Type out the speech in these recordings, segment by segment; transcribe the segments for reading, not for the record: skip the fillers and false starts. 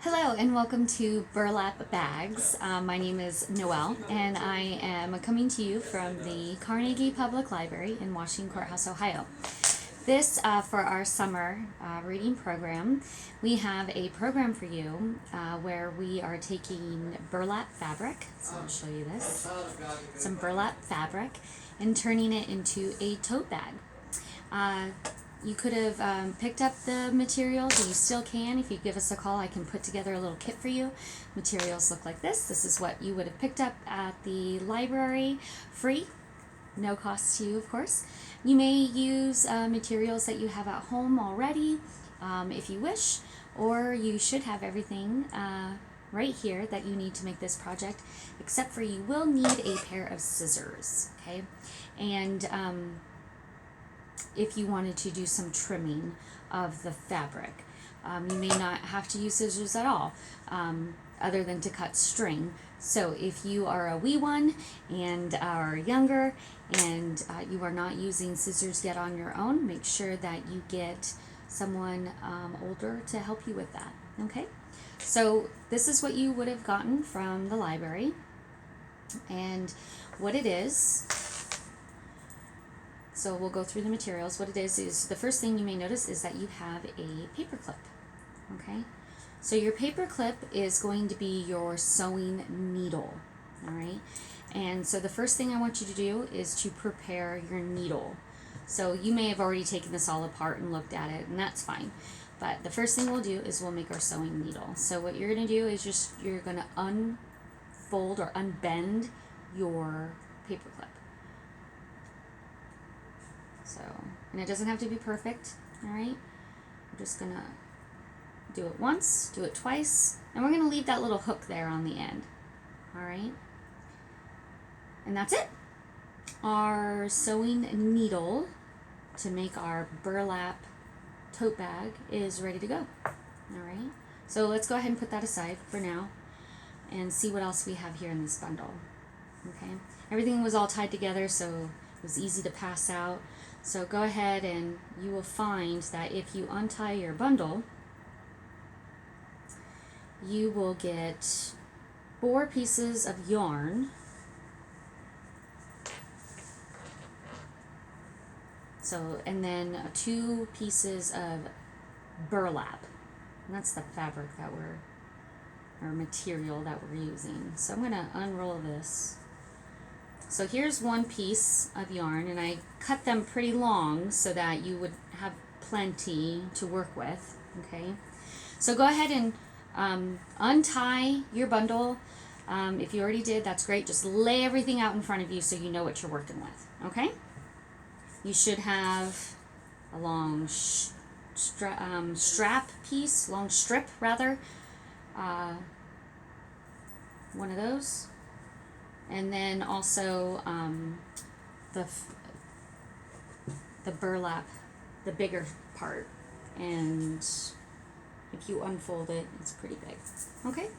Hello and welcome to Burlap Bags. My name is Noelle and I am coming to you from the Carnegie Public Library in Washington Courthouse, Ohio. This, for our summer reading program, we have a program for you where we are taking burlap fabric, so I'll show you this, some burlap fabric, and turning it into a tote bag. You could have picked up the materials, and you still can. If you give us a call, I can put together a little kit for you. Materials look like this. This is what you would have picked up at the library, free, no cost to you, of course. You may use materials that you have at home already, if you wish, or you should have everything right here that you need to make this project, except for you will need a pair of scissors, okay? And if you wanted to do some trimming of the fabric. You may not have to use scissors at all, other than to cut string. So if you are a wee one and are younger and you are not using scissors yet on your own, make sure that you get someone older to help you with that, okay? So this is what you would have gotten from the library, and what it is. So we'll go through the materials. What it is the first thing you may notice is that you have a paper clip, okay? So your paper clip is going to be your sewing needle, all right? And so the first thing I want you to do is to prepare your needle. So you may have already taken this all apart and looked at it, and that's fine. But the first thing we'll do is we'll make our sewing needle. So what you're gonna do is you're gonna unfold or unbend your paper clip. So, and it doesn't have to be perfect, all right? We're just gonna do it once, do it twice, and we're gonna leave that little hook there on the end, all right? And that's it. Our sewing needle to make our burlap tote bag is ready to go, all right? So let's go ahead and put that aside for now and see what else we have here in this bundle, okay? Everything was all tied together, so it was easy to pass out. So go ahead and you will find that if you untie your bundle, you will get 4 pieces of yarn. So, and then 2 pieces of burlap. And that's the fabric that or material that we're using. So I'm gonna unroll this. So here's 1 piece of yarn, and I cut them pretty long so that you would have plenty to work with, okay? So go ahead and untie your bundle. If you already did, that's great. Just lay everything out in front of you so you know what you're working with, okay? You should have a long strap piece, long strip rather, one of those. And then also the burlap, the bigger part, and if you unfold it, it's pretty big. Okay,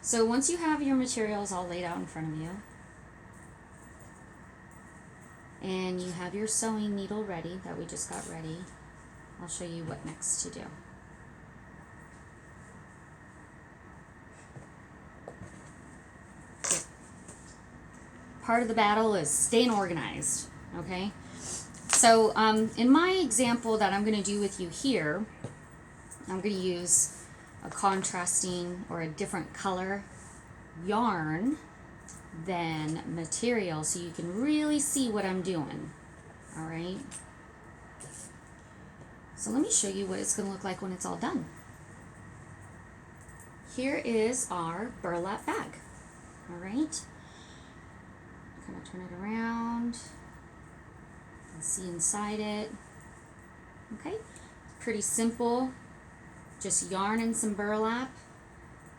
so once you have your materials all laid out in front of you, and you have your sewing needle ready that we just got ready, I'll show you what next to do. Part of the battle is staying organized, okay? So in my example that I'm going to do with you here, I'm going to use a contrasting or a different color yarn than material so you can really see what I'm doing, all right? So let me show you what it's going to look like when it's all done. Here is our burlap bag, all right? Kind of turn it around and see inside it. Okay, pretty simple, just yarn and some burlap,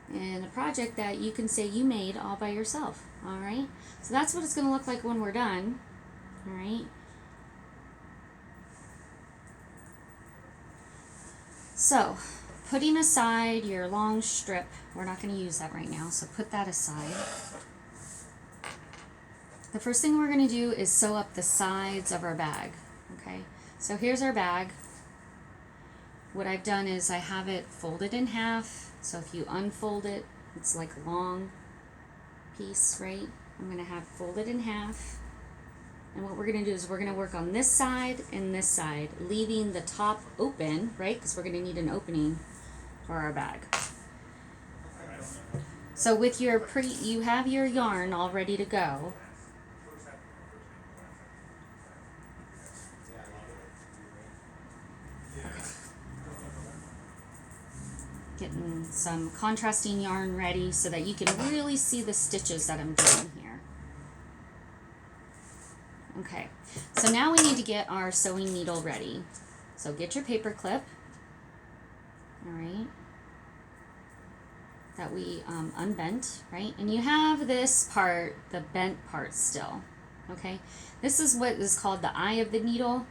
and a project that you can say you made all by yourself. All right, so that's what it's going to look like when we're done. All right, so putting aside your long strip, we're not going to use that right now, so put that aside. The first thing we're going to do is sew up the sides of our bag, okay? So here's our bag. what I've done is I have it folded in half. So if you unfold it, it's like a long piece, right? I'm going to have folded in half. And what we're going to do is we're going to work on this side and this side, leaving the top open, right? Because we're going to need an opening for our bag. So with your you have your yarn all ready to go. Getting some contrasting yarn ready so that you can really see the stitches that I'm doing here. Okay, so now we need to get our sewing needle ready. So get your paper clip, all right, that we unbent, right? And you have this part, the bent part still, okay? This is what is called the eye of the needle.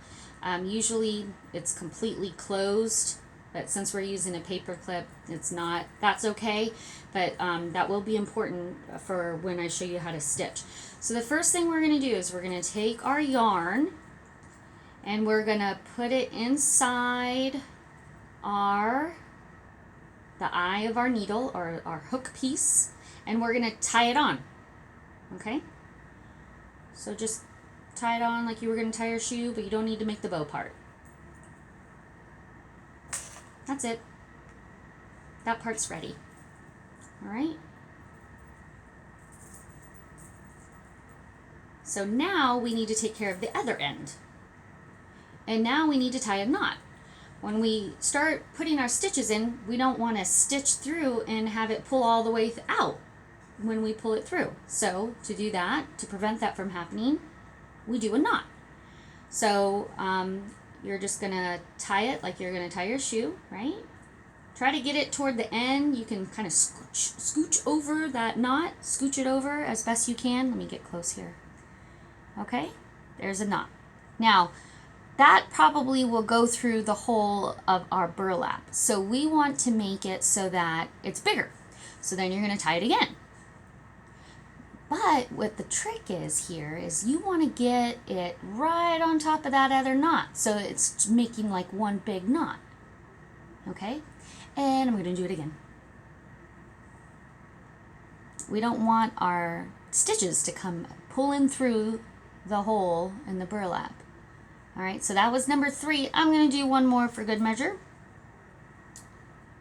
Usually it's completely closed, but since we're using a paper clip, it's not. That's okay, but that will be important for when I show you how to stitch. So the first thing we're going to do is we're going to take our yarn and we're going to put it inside the eye of our needle, or our hook piece, and we're going to tie it on, okay? So just tie it on like you were going to tie your shoe, but you don't need to make the bow part. That's it. That part's ready. All right. So now we need to take care of the other end. And now we need to tie a knot. When we start putting our stitches in, we don't want to stitch through and have it pull all the way out when we pull it through. So to do that, to prevent that from happening, we do a knot. So you're just gonna tie it like you're gonna tie your shoe, right? Try to get it toward the end. You can kind of scooch over that knot, scooch it over as best you can. Let me get close here. Okay, there's a knot. Now, that probably will go through the whole of our burlap. So we want to make it so that it's bigger. So then you're gonna tie it again. But what the trick is here is you want to get it right on top of that other knot. So it's making like one big knot. Okay? And I'm going to do it again. We don't want our stitches to come pulling through the hole in the burlap. All right, so that was number 3. I'm going to do one more for good measure.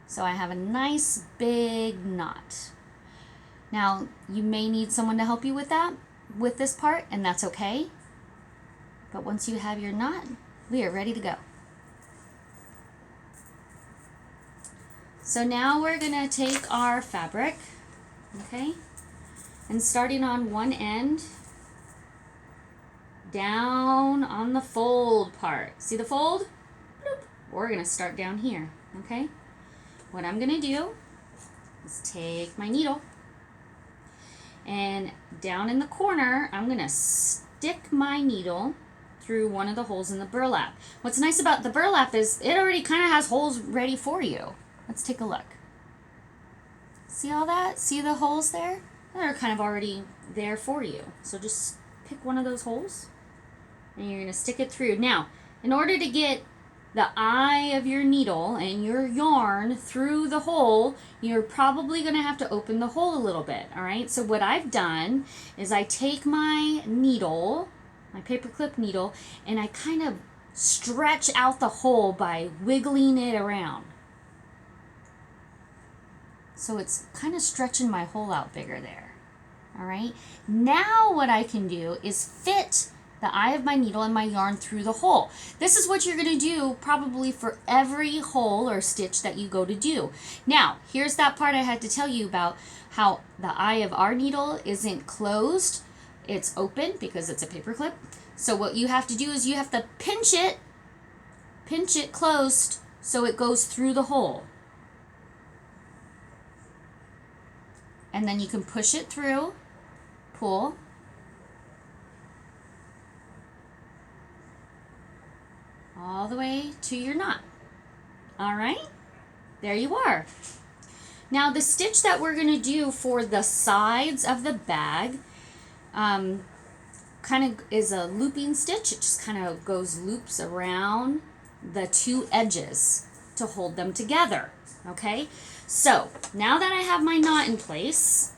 So I have a nice big knot. Now, you may need someone to help you with that, with this part, and that's okay. But once you have your knot, we are ready to go. So now we're gonna take our fabric, okay, and starting on one end, down on the fold part. See the fold? Bloop. We're gonna start down here, okay? What I'm gonna do is take my needle, and down in the corner, I'm gonna stick my needle through one of the holes in the burlap. What's nice about the burlap is it already kind of has holes ready for you. Let's take a look. See all that? See the holes there? They're kind of already there for you. So just pick one of those holes and you're gonna stick it through. Now, in order to get the eye of your needle and your yarn through the hole, you're probably going to have to open the hole a little bit, all right? So what I've done is I take my needle, my paperclip needle, and I kind of stretch out the hole by wiggling it around. So it's kind of stretching my hole out bigger there, all right? Now what I can do is fit the eye of my needle and my yarn through the hole. This is what you're going to do probably for every hole or stitch that you go to do. Now, here's that part I had to tell you about, how the eye of our needle isn't closed. It's open because it's a paper clip. So what you have to do is you have to pinch it closed so it goes through the hole. And then you can push it through, pull, all the way to your knot. All right, there you are. Now the stitch that we're going to do for the sides of the bag kind of is a looping stitch. It just kind of goes loops around the two edges. to hold them together, okay? So now that I have my knot in place,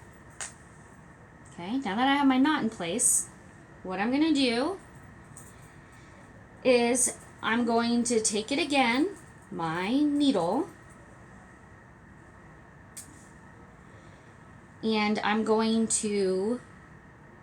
what I'm going to do is I'm going to take it again, my needle, and I'm going to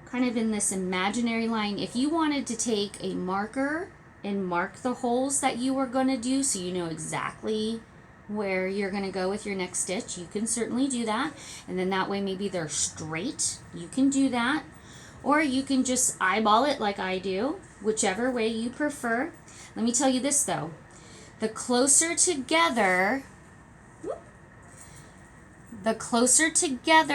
kind of in this imaginary line. If you wanted to take a marker and mark the holes that you were going to do so you know exactly where you're going to go with your next stitch, you can certainly do that. And then that way maybe they're straight. You can do that. Or you can just eyeball it like I do, whichever way you prefer. Let me tell you this though. The closer together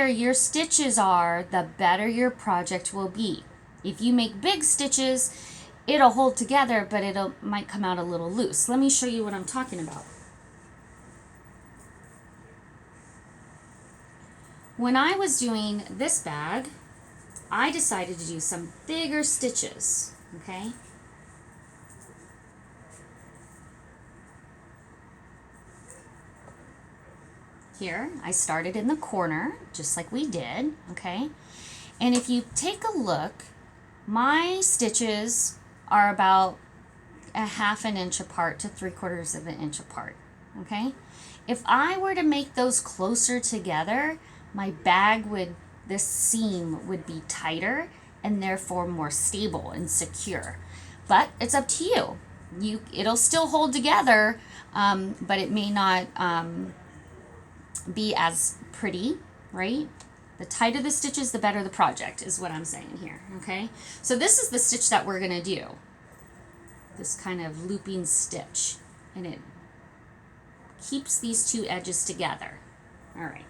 your stitches are, the better your project will be. If you make big stitches, it'll hold together, but might come out a little loose. Let me show you what I'm talking about. When I was doing this bag, I decided to do some bigger stitches, okay? Here, I started in the corner, just like we did, okay? And if you take a look, my stitches are about a 1/2 inch apart to 3/4 of an inch apart, okay? If I were to make those closer together, my bag this seam would be tighter and therefore more stable and secure. But it's up to you. It'll still hold together, but it may not be as pretty, right? The tighter the stitches, the better the project is what I'm saying here, okay? So this is the stitch that we're gonna do. This kind of looping stitch, and it keeps these two edges together. All right.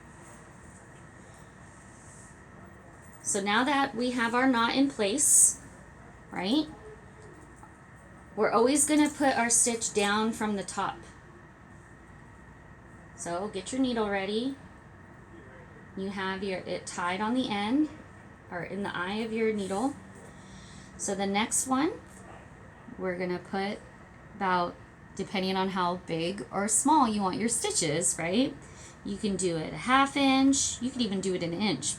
So now that we have our knot in place, right? We're always gonna put our stitch down from the top. So get your needle ready. You have it tied on the end or in the eye of your needle. So the next one, we're gonna put about, depending on how big or small you want your stitches, right? You can do it 1/2 inch, you could even do it an inch,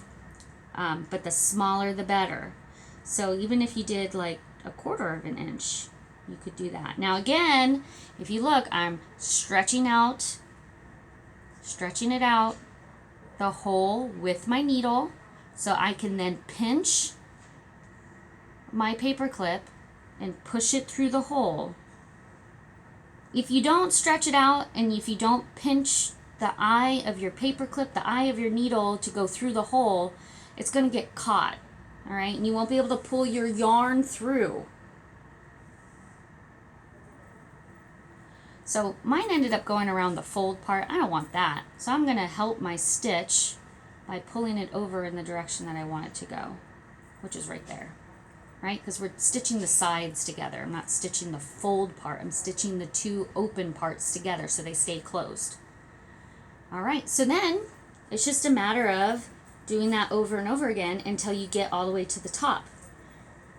but the smaller the better. So even if you did like 1/4 of an inch, you could do that. Now again, if you look, I'm stretching it out the hole with my needle so I can then pinch my paper clip and push it through the hole. If you don't stretch it out and if you don't pinch the eye of your paper clip, the eye of your needle to go through the hole, it's going to get caught, all right? And you won't be able to pull your yarn through. So mine ended up going around the fold part. I don't want that. So I'm going to help my stitch by pulling it over in the direction that I want it to go, which is right there, right? Because we're stitching the sides together. I'm not stitching the fold part. I'm stitching the two open parts together so they stay closed. All right, so then it's just a matter of doing that over and over again until you get all the way to the top.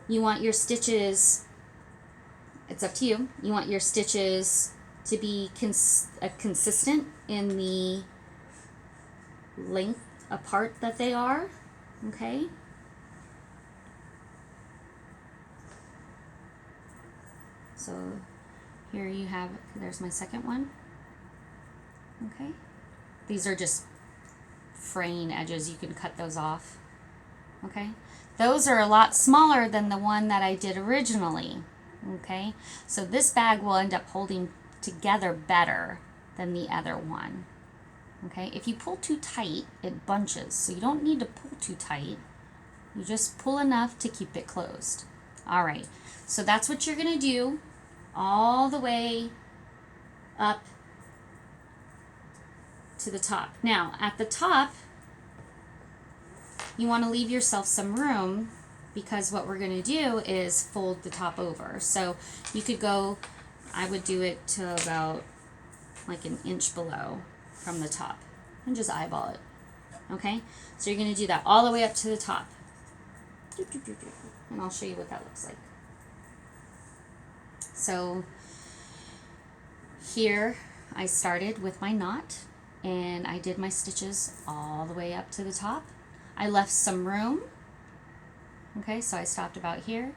You want your stitches, it's up to you, you want your stitches to be consistent in the length apart that they are, okay? So here you have, there's my second one, okay? These are just fraying edges, you can cut those off, okay? Those are a lot smaller than the one that I did originally, okay? So this bag will end up holding together better than the other one, okay? If you pull too tight, it bunches, so you don't need to pull too tight. You just pull enough to keep it closed. All right, so that's what you're gonna do all the way up to the top. Now, at the top, you want to leave yourself some room because what we're going to do is fold the top over. So you could go, I would do it to about like an inch below from the top and just eyeball it. Okay, so you're going to do that all the way up to the top. And I'll show you what that looks like. So here I started with my knot and I did my stitches all the way up to the top. I left some room. Okay, so I stopped about here,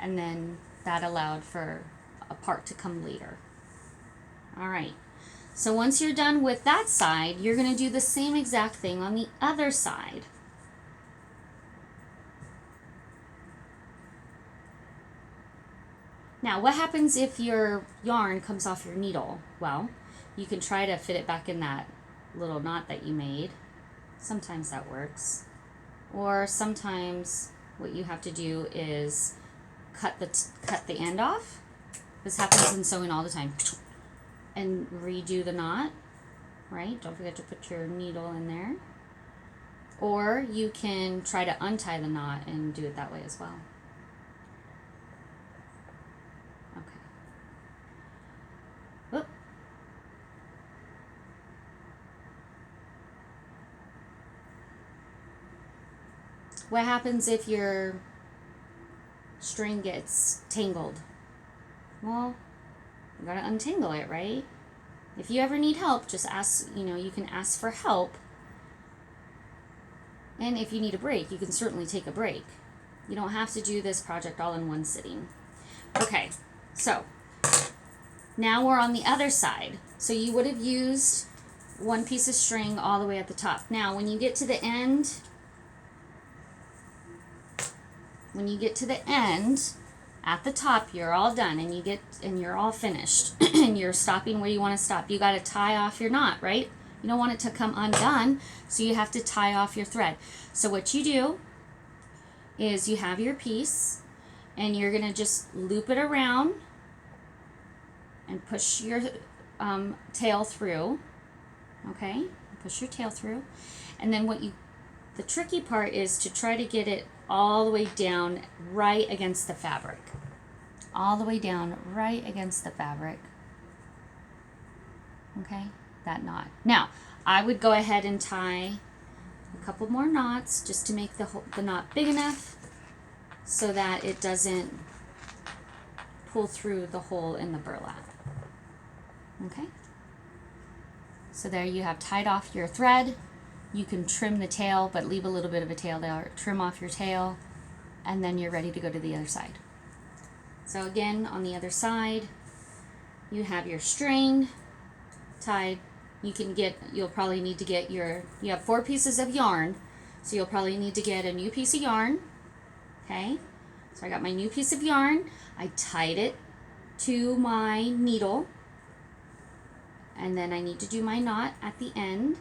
and then that allowed for a part to come later. All right, so once you're done with that side, you're going to do the same exact thing on the other side. Now, what happens if your yarn comes off your needle? Well, you can try to fit it back in that little knot that you made. Sometimes that works. Or sometimes what you have to do is cut the end off. This happens in sewing all the time. And redo the knot, right? Don't forget to put your needle in there. Or you can try to untie the knot and do it that way as well. Okay. Whoop. What happens if your string gets tangled? Well, you gotta untangle it, right? If you ever need help, just ask, you can ask for help. And if you need a break, you can certainly take a break. You don't have to do this project all in one sitting. Okay, so now we're on the other side. So you would have used one piece of string all the way at the top. Now, when you get to the end, at the top, you're all done and you're all finished and you're stopping where you want to stop. You got to tie off your knot, right? You don't want it to come undone, so you have to tie off your thread. So what you do is you have your piece and you're going to just loop it around and push your tail through. Okay? Push your tail through. And then the tricky part is to try to get it all the way down right against the fabric. All the way down right against the fabric. Okay, that knot. Now, I would go ahead and tie a couple more knots just to make the knot big enough so that it doesn't pull through the hole in the burlap. Okay, so there you have tied off your thread. You can trim the tail, but leave a little bit of a tail there. Trim off your tail, and then you're ready to go to the other side. So again, on the other side, you have your string tied. You'll probably need to get you have 4 pieces of yarn, so you'll probably need to get a new piece of yarn. Okay, so I got my new piece of yarn. I tied it to my needle, and then I need to do my knot at the end,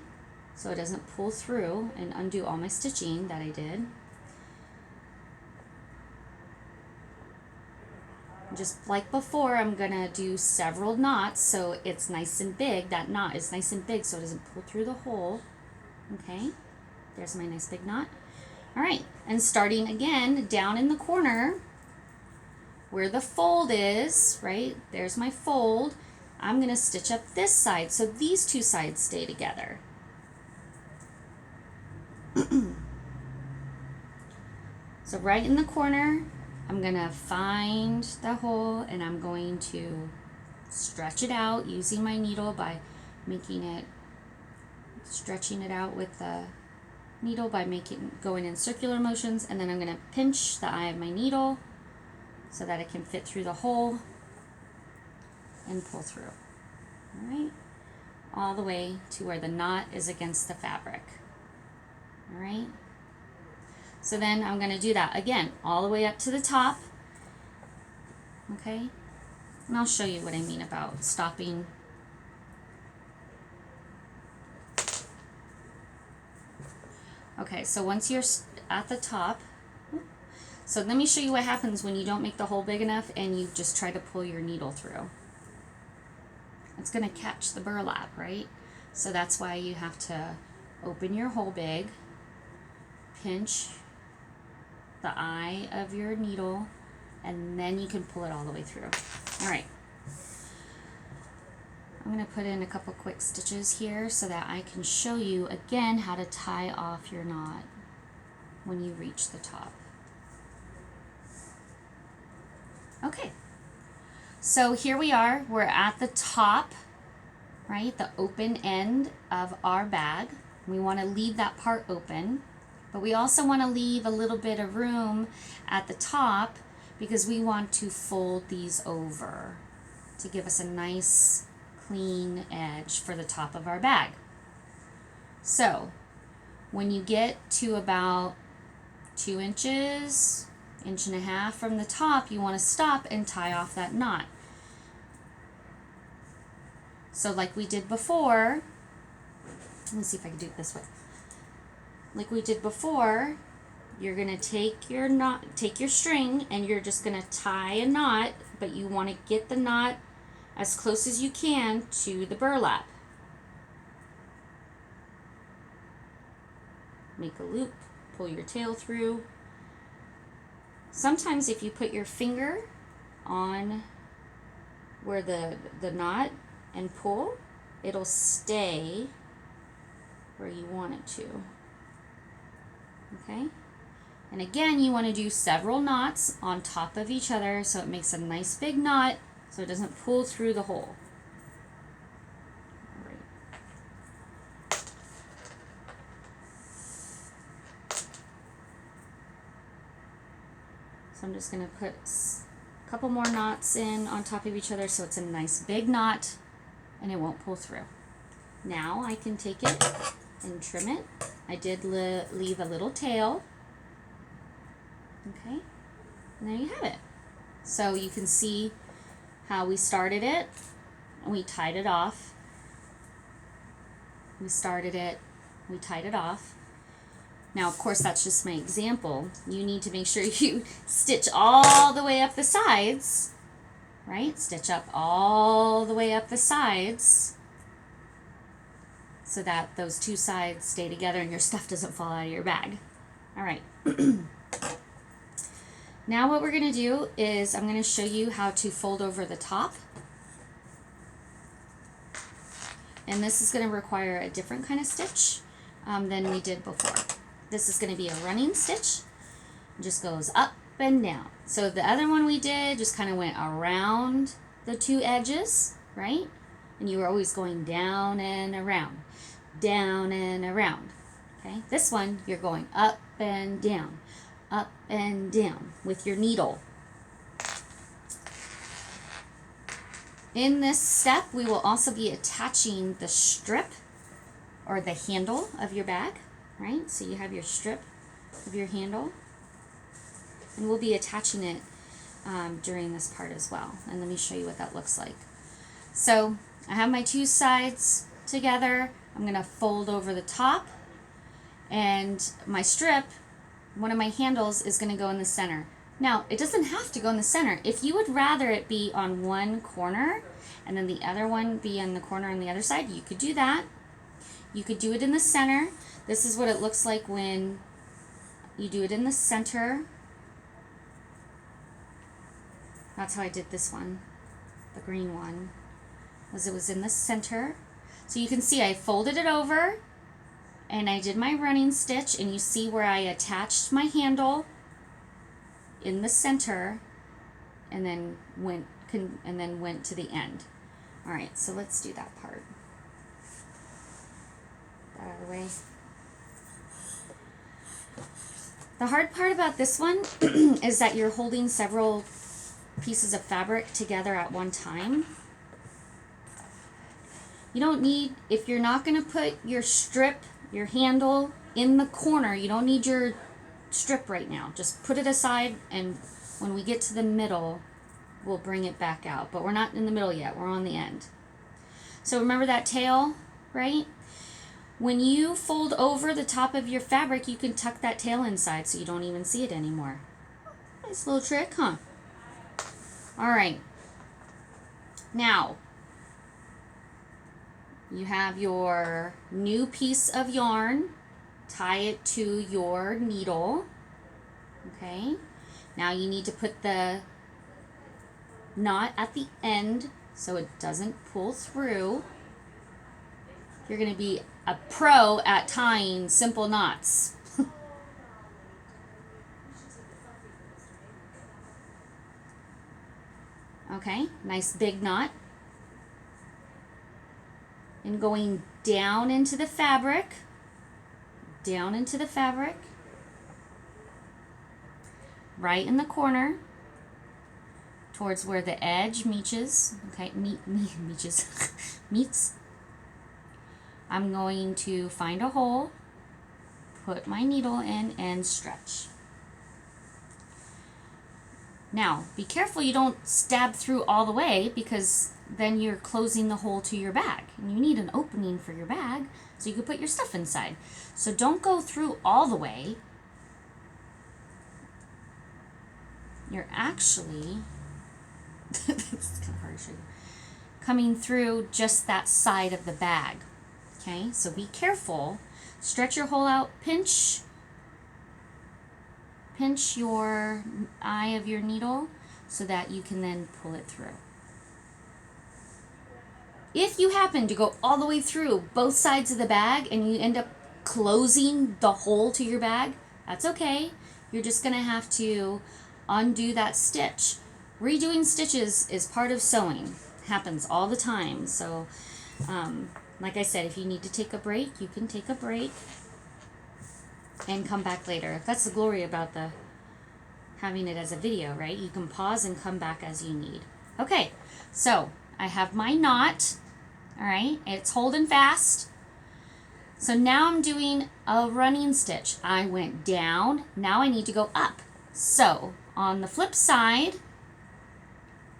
so it doesn't pull through and undo all my stitching that I did. Just like before, I'm gonna do several knots so it's nice and big. That knot is nice and big so it doesn't pull through the hole. Okay, there's my nice big knot. All right, and starting again down in the corner where the fold is, right? There's my fold. I'm gonna stitch up this side so these two sides stay together. So right in the corner, I'm gonna find the hole and I'm going to stretch it out using my needle by stretching it out with the needle by going in circular motions, and then I'm gonna pinch the eye of my needle so that it can fit through the hole and pull through. All right, all the way to where the knot is against the fabric. All right, so then I'm going to do that again all the way up to the top. Okay, and I'll show you what I mean about stopping. Okay, so once you're at the top, so let me show you what happens when you don't make the hole big enough and you just try to pull your needle through. It's going to catch the burlap, right? So that's why you have to open your hole big, pinch the eye of your needle, and then you can pull it all the way through. All right. I'm going to put in a couple quick stitches here so that I can show you again how to tie off your knot when you reach the top. Okay, so here we are, we're at the top right? The open end of our bag. We want to leave that part open, but we also want to leave a little bit of room at the top because we want to fold these over to give us a nice clean edge for the top of our bag. So when you get to about 2 inches, 1.5 inches from the top, you want to stop and tie off that knot. So like we did before, let me see if I can do it this way. Like we did before, you're going to take your knot, take your string, and you're just going to tie a knot, but you want to get the knot as close as you can to the burlap. Make a loop, pull your tail through. Sometimes if you put your finger on where the knot and pull, it'll stay where you want it to. Okay? And again, you want to do several knots on top of each other so it makes a nice big knot so it doesn't pull through the hole. All right. So I'm just going to put a couple more knots in on top of each other so it's a nice big knot and it won't pull through. Now I can take it and trim it. I did leave a little tail. Okay, and there you have it. So you can see how we started it and we tied it off. We started it, we tied it off. Now, of course, that's just my example. You need to make sure you stitch all the way up the sides, right? Stitch up all the way up the sides so that those two sides stay together and your stuff doesn't fall out of your bag. All right. Now what we're going to do is I'm going to show you how to fold over the top. And this is going to require a different kind of stitch than we did before. This is going to be a running stitch. It just goes up and down. So the other one we did just kind of went around the two edges, right? And you were always going down and around, down and around. Okay? This one, you're going up and down with your needle. In this step, we will also be attaching the strip or the handle of your bag, right? So you have your strip of your handle, and we'll be attaching it during this part as well. And let me show you what that looks like. So I have my two sides together. I'm going to fold over the top, and my strip, one of my handles, is going to go in the center. Now, it doesn't have to go in the center. If you would rather it be on one corner and then the other one be in the corner on the other side, you could do that. You could do it in the center. This is what it looks like when you do it in the center. That's how I did this one, the green one, as it was in the center. So you can see I folded it over and I did my running stitch, and you see where I attached my handle in the center and then went to the end. All right, so let's do that part. Get that out of the way. The hard part about this one is that you're holding several pieces of fabric together at one time. You don't need, if you're not going to put your strip, your handle in the corner, you don't need your strip right now. Just put it aside, and when we get to the middle, we'll bring it back out. But we're not in the middle yet, we're on the end. So remember that tail, right? When you fold over the top of your fabric, you can tuck that tail inside so you don't even see it anymore. Nice little trick, huh? All right. Now, you have your new piece of yarn. Tie it to your needle. Okay. Now you need to put the knot at the end so it doesn't pull through. You're going to be a pro at tying simple knots. Okay, nice big knot. and going down into the fabric, right in the corner, towards where the edge meets. I'm going to find a hole, put my needle in, and stretch. Now, be careful you don't stab through all the way, because then you're closing the hole to your bag. And you need an opening for your bag so you can put your stuff inside. So don't go through all the way. You're actually, it's kind of hard to show you, coming through just that side of the bag. Okay, so be careful. Stretch your hole out, pinch your eye of your needle so that you can then pull it through. If you happen to go all the way through both sides of the bag and you end up closing the hole to your bag, that's okay. You're just gonna have to undo that stitch. Redoing stitches is part of sewing. It happens all the time. So like I said, if you need to take a break, you can take a break and come back later. That's the glory about having it as a video, right? You can pause and come back as you need. Okay, so I have my knot, all right? It's holding fast. So now I'm doing a running stitch. I went down, now I need to go up. So on the flip side,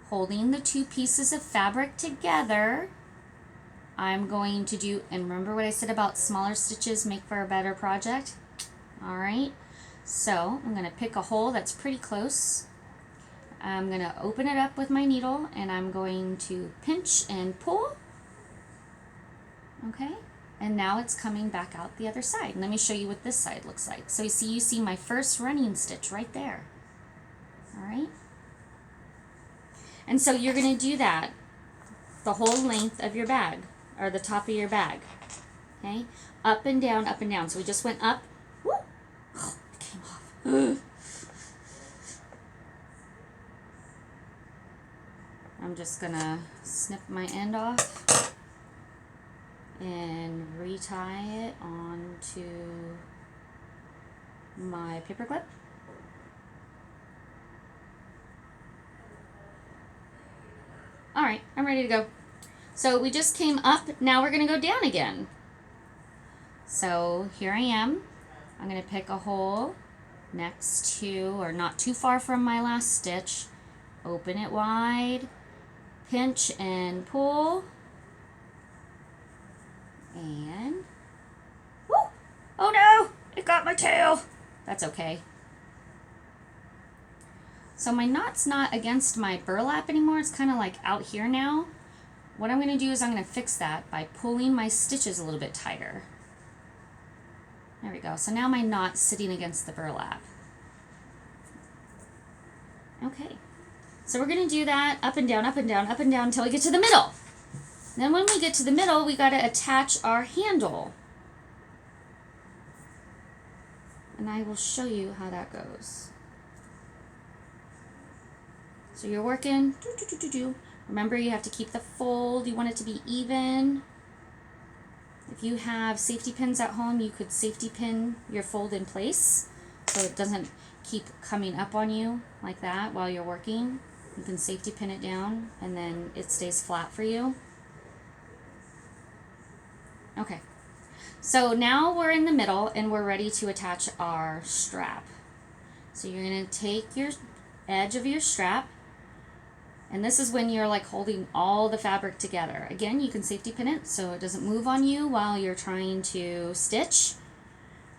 holding the two pieces of fabric together, I'm going to do, and remember what I said about smaller stitches make for a better project? All right, so I'm gonna pick a hole that's pretty close. I'm gonna open it up with my needle and I'm going to pinch and pull. Okay, and now it's coming back out the other side. And let me show you what this side looks like. So you see my first running stitch right there. All right, and so you're gonna do that the whole length of your bag, or the top of your bag. Okay, up and down, up and down. So we just went up. Woo! Oh, it came off. I'm just gonna snip my end off and retie it onto my paper clip. All right, I'm ready to go. So we just came up, now we're gonna go down again. So here I am. I'm gonna pick a hole next to, or not too far from my last stitch. Open it wide, pinch and pull. And, whoo! Oh no, it got my tail. That's okay. So my knot's not against my burlap anymore. It's kind of like out here now. What I'm going to do is I'm going to fix that by pulling my stitches a little bit tighter. There we go. So now my knot's sitting against the burlap. Okay. So we're going to do that up and down, up and down, up and down until we get to the middle. Then when we get to the middle, we got to attach our handle. And I will show you how that goes. So you're working, remember you have to keep the fold, you want it to be even. If you have safety pins at home, you could safety pin your fold in place so it doesn't keep coming up on you like that while you're working. You can safety pin it down and then it stays flat for you. Okay, so now we're in the middle and we're ready to attach our strap. So you're going to take your edge of your strap, and this is when you're like holding all the fabric together. Again, you can safety pin it so it doesn't move on you while you're trying to stitch.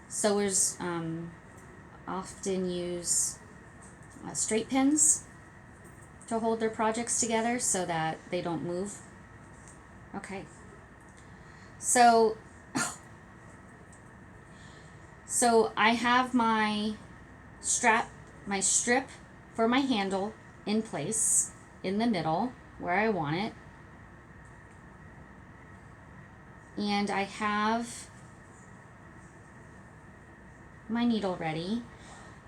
Sewers often use straight pins to hold their projects together so that they don't move. Okay. So I have my strap, my strip for my handle in place in the middle where I want it. And I have my needle ready.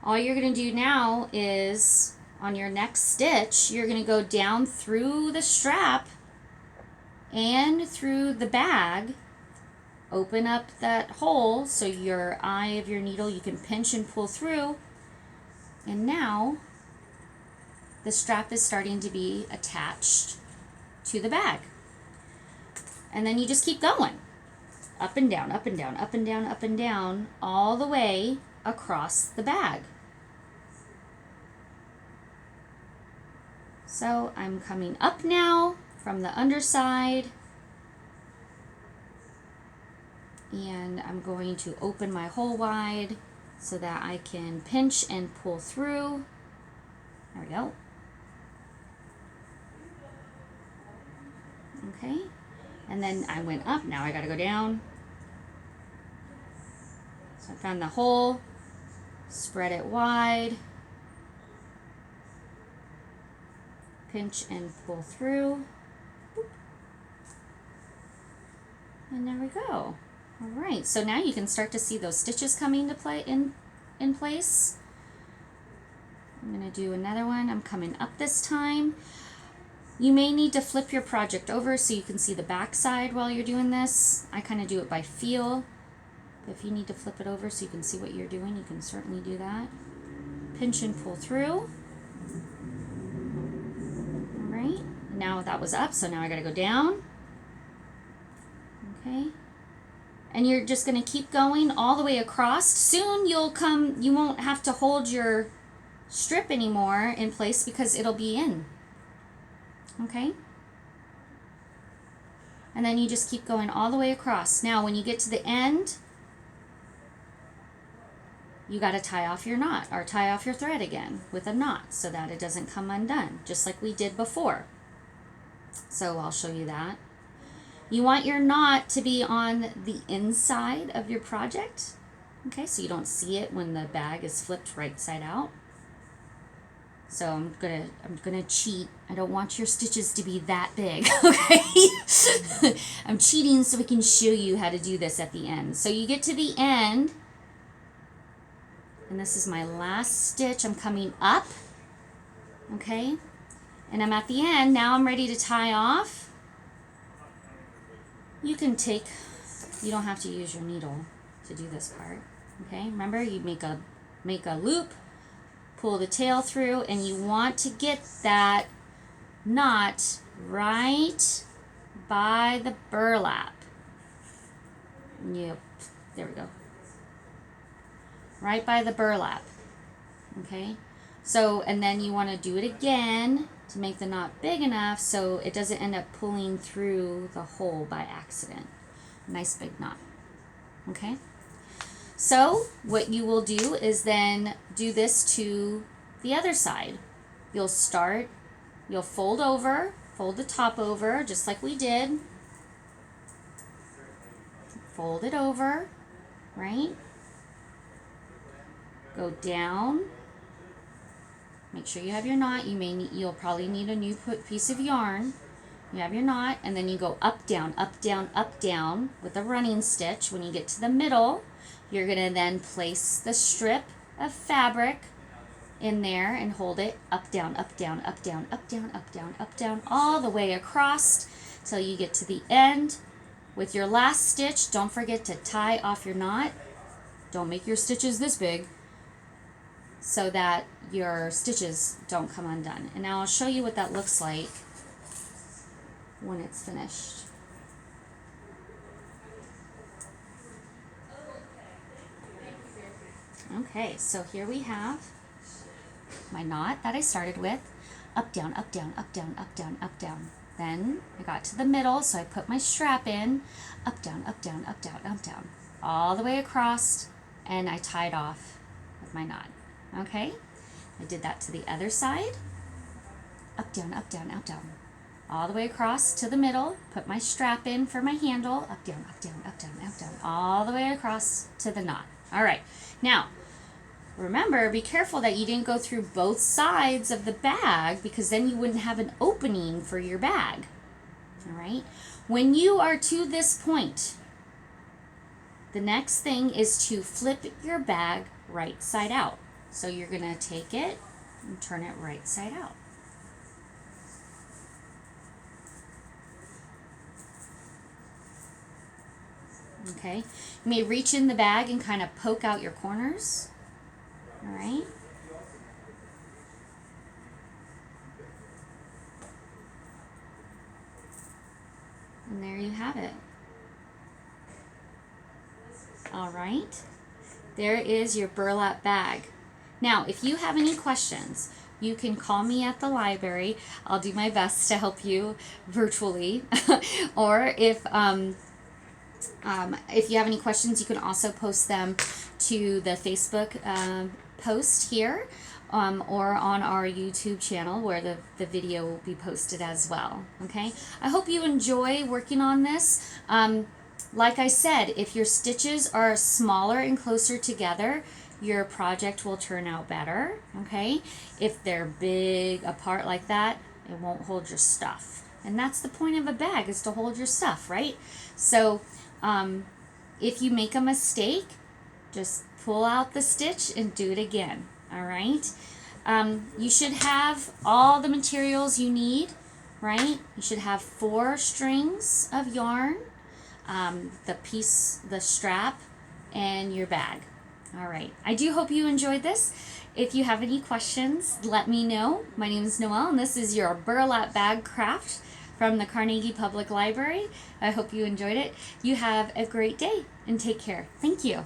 All you're going to do now is on your next stitch, you're going to go down through the strap and through the bag. Open up that hole so your eye of your needle, you can pinch and pull through. And now the strap is starting to be attached to the bag. And then you just keep going. Up and down, up and down, up and down, up and down, all the way across the bag. So I'm coming up now from the underside. And I'm going to open my hole wide so that I can pinch and pull through. There we go. Okay, and then I went up, now I gotta go down. So I found the hole, spread it wide, pinch and pull through. Boop. And there we go. All right, so now you can start to see those stitches coming to play in place. I'm gonna do another one. I'm coming up this time. You may need to flip your project over so you can see the back side while you're doing this. I kind of do it by feel. But if you need to flip it over so you can see what you're doing, you can certainly do that. Pinch and pull through. All right, now that was up, so now I gotta go down. Okay. And you're just going to keep going all the way across. Soon you won't have to hold your strip anymore in place because it'll be in. Okay? And then you just keep going all the way across. Now when you get to the end, you got to tie off your knot or tie off your thread again with a knot so that it doesn't come undone, just like we did before. So I'll show you that. You want your knot to be on the inside of your project, okay, so you don't see it when the bag is flipped right side out. So I'm gonna cheat. I don't want your stitches to be that big, okay? I'm cheating so we can show you how to do this at the end. So you get to the end, and this is my last stitch. I'm coming up, okay, and I'm at the end. Now I'm ready to tie off. You can take, you don't have to use your needle to do this part, okay? Remember, you make a loop, pull the tail through, and you want to get that knot right by the burlap. Yep, there we go. Right by the burlap, okay? So, and then you want to do it again to make the knot big enough so it doesn't end up pulling through the hole by accident. Nice big knot, okay? So what you will do is then do this to the other side. You'll fold over, fold the top over just like we did. Fold it over, right? Go down. Make sure you have your knot. You'll probably need a new piece of yarn. You have your knot, and then you go up, down, up, down, up, down with a running stitch. When you get to the middle, you're gonna then place the strip of fabric in there and hold it up, down, up, down, up, down, up, down, up, down, up, down, all the way across till you get to the end. With your last stitch, don't forget to tie off your knot. Don't make your stitches this big, so that your stitches don't come undone. And now I'll show you what that looks like when it's finished. Okay, so here we have my knot that I started with. Up, down, up, down, up, down, up, down, up, down. Then I got to the middle, so I put my strap in. Up, down, up, down, up, down, up, down. All the way across, and I tied off with my knot. Okay, I did that to the other side. Up, down, up, down, up, down. All the way across to the middle, put my strap in for my handle. Up, down, up, down, up, down, up, down. All the way across to the knot. All right, now remember, be careful that you didn't go through both sides of the bag because then you wouldn't have an opening for your bag. All right, when you are to this point, the next thing is to flip your bag right side out. So you're going to take it and turn it right side out. Okay, you may reach in the bag and kind of poke out your corners. All right. And there you have it. All right. There is your burlap bag. Now, if you have any questions, you can call me at the library. I'll do my best to help you virtually. Or if you have any questions, you can also post them to the Facebook post here, or on our YouTube channel where the video will be posted as well. Okay, I hope you enjoy working on this. Like I said, if your stitches are smaller and closer together, your project will turn out better. Okay, if they're big apart like that, it won't hold your stuff. And that's the point of a bag, is to hold your stuff, right? So if you make a mistake, just pull out the stitch and do it again. All right. You should have all the materials you need, right? You should have 4 strings of yarn, the strap, and your bag. All right. I do hope you enjoyed this. If you have any questions, let me know. My name is Noelle, and this is your Burlap Bag Craft from the Carnegie Public Library. I hope you enjoyed it. You have a great day, and take care. Thank you.